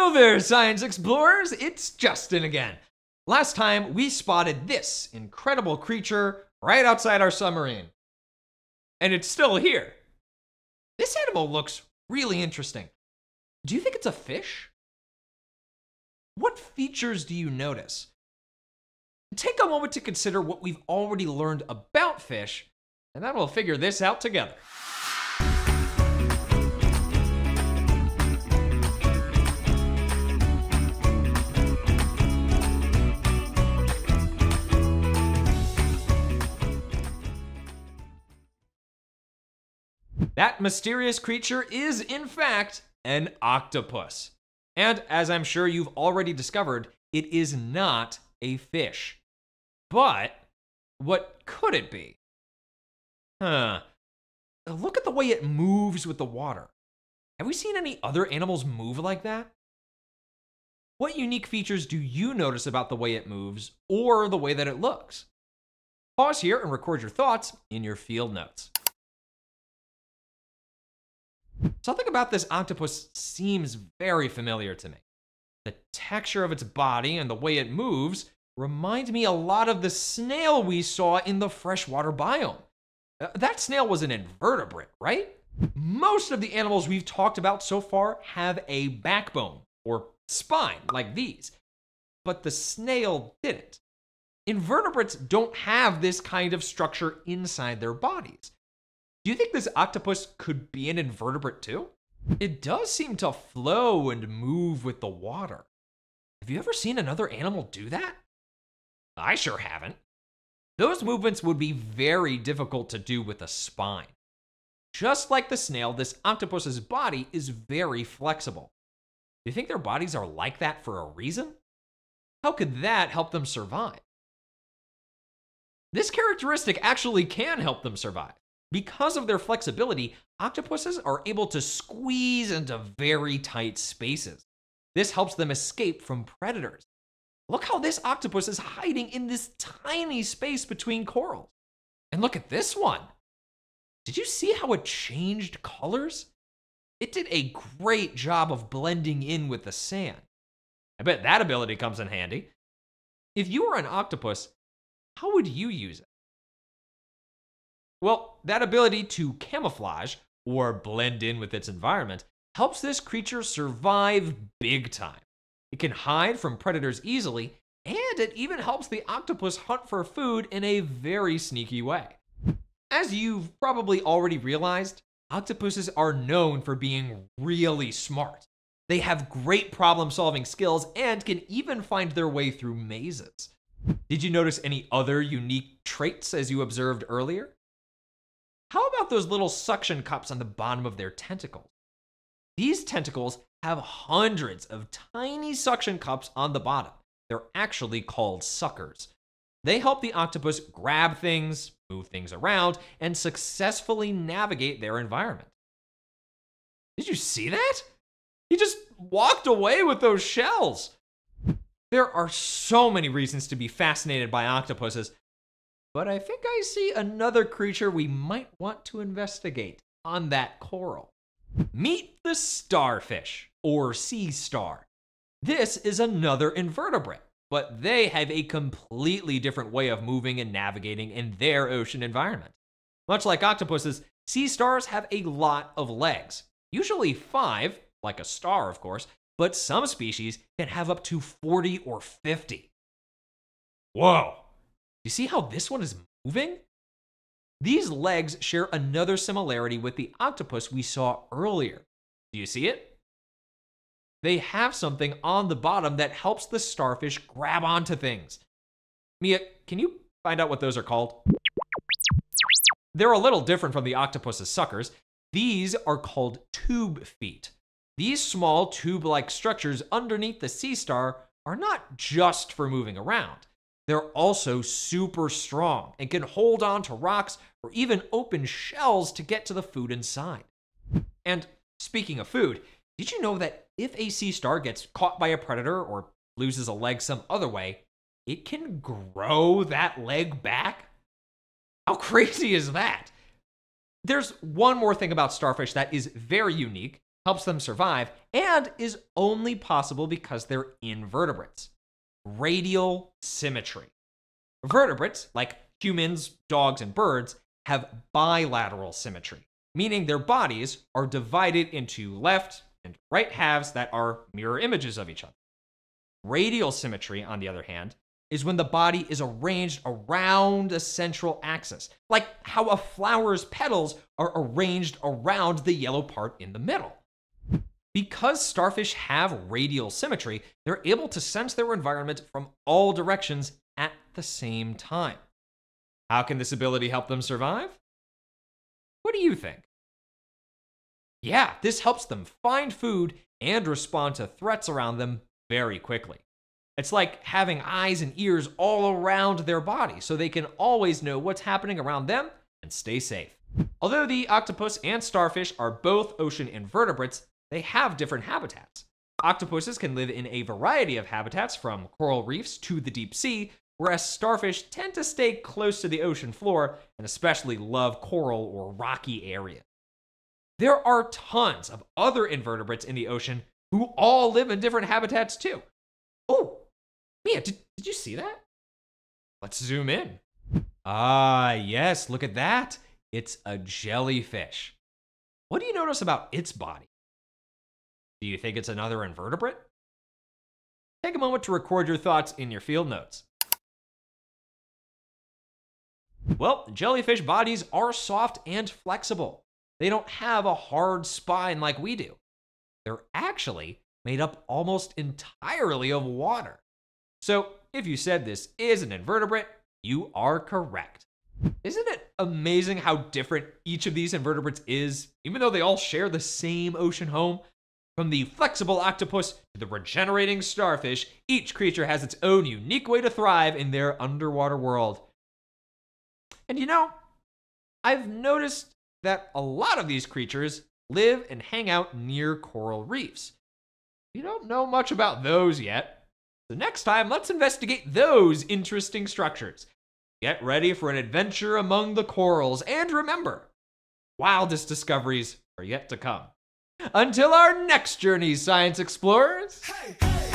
Hello there, science explorers! It's Justin again. Last time, we spotted this incredible creature right outside our submarine. And it's still here. This animal looks really interesting. Do you think it's a fish? What features do you notice? Take a moment to consider what we've already learned about fish, and then we'll figure this out together. That mysterious creature is, in fact, an octopus. And as I'm sure you've already discovered, it is not a fish. But what could it be? Look at the way it moves with the water. Have we seen any other animals move like that? What unique features do you notice about the way it moves or the way that it looks? Pause here and record your thoughts in your field notes. Something about this octopus seems very familiar to me. The texture of its body and the way it moves remind me a lot of the snail we saw in the freshwater biome. That snail was an invertebrate, right? Most of the animals we've talked about so far have a backbone or spine like these, but the snail didn't. Invertebrates don't have this kind of structure inside their bodies. Do you think this octopus could be an invertebrate too? It does seem to flow and move with the water. Have you ever seen another animal do that? I sure haven't. Those movements would be very difficult to do with a spine. Just like the snail, this octopus's body is very flexible. Do you think their bodies are like that for a reason? How could that help them survive? This characteristic actually can help them survive. Because of their flexibility, octopuses are able to squeeze into very tight spaces. This helps them escape from predators. Look how this octopus is hiding in this tiny space between corals. And look at this one. Did you see how it changed colors? It did a great job of blending in with the sand. I bet that ability comes in handy. If you were an octopus, how would you use it? Well, that ability to camouflage or blend in with its environment helps this creature survive big time. It can hide from predators easily, and it even helps the octopus hunt for food in a very sneaky way. As you've probably already realized, octopuses are known for being really smart. They have great problem-solving skills and can even find their way through mazes. Did you notice any other unique traits as you observed earlier? How about those little suction cups on the bottom of their tentacles? These tentacles have hundreds of tiny suction cups on the bottom. They're actually called suckers. They help the octopus grab things, move things around, and successfully navigate their environment. Did you see that? He just walked away with those shells. There are so many reasons to be fascinated by octopuses, but I think I see another creature we might want to investigate on that coral. Meet the starfish, or sea star. This is another invertebrate, but they have a completely different way of moving and navigating in their ocean environment. Much like octopuses, sea stars have a lot of legs, usually 5, like a star of course, but some species can have up to 40 or 50. Whoa! You see how this one is moving? These legs share another similarity with the octopus we saw earlier. Do you see it? They have something on the bottom that helps the starfish grab onto things. Mia, can you find out what those are called? They're a little different from the octopus's suckers. These are called tube feet. These small tube-like structures underneath the sea star are not just for moving around. They're also super strong and can hold on to rocks or even open shells to get to the food inside. And speaking of food, did you know that if a sea star gets caught by a predator or loses a leg some other way, it can grow that leg back? How crazy is that? There's one more thing about starfish that is very unique. helps them survive and is only possible because they're invertebrates. Radial symmetry. Vertebrates, like humans, dogs, and birds, have bilateral symmetry, meaning their bodies are divided into left and right halves that are mirror images of each other. Radial symmetry, on the other hand, is when the body is arranged around a central axis, like how a flower's petals are arranged around the yellow part in the middle. Because starfish have radial symmetry, they're able to sense their environment from all directions at the same time. How can this ability help them survive? What do you think? Yeah, this helps them find food and respond to threats around them very quickly. It's like having eyes and ears all around their body, so they can always know what's happening around them and stay safe. Although the octopus and starfish are both ocean invertebrates, they have different habitats. Octopuses can live in a variety of habitats, from coral reefs to the deep sea, whereas starfish tend to stay close to the ocean floor and especially love coral or rocky areas. There are tons of other invertebrates in the ocean who all live in different habitats too. Oh, Mia, did you see that? Let's zoom in. Ah, yes, look at that. It's a jellyfish. What do you notice about its body? Do you think it's another invertebrate? Take a moment to record your thoughts in your field notes. Well, jellyfish bodies are soft and flexible. They don't have a hard spine like we do. They're actually made up almost entirely of water. So if you said this is an invertebrate, you are correct. Isn't it amazing how different each of these invertebrates is, even though they all share the same ocean home? From the flexible octopus to the regenerating starfish, each creature has its own unique way to thrive in their underwater world. And you know, I've noticed that a lot of these creatures live and hang out near coral reefs. We don't know much about those yet. So next time, let's investigate those interesting structures. Get ready for an adventure among the corals, and remember, wildest discoveries are yet to come. Until our next journey, science explorers. Hey, hey.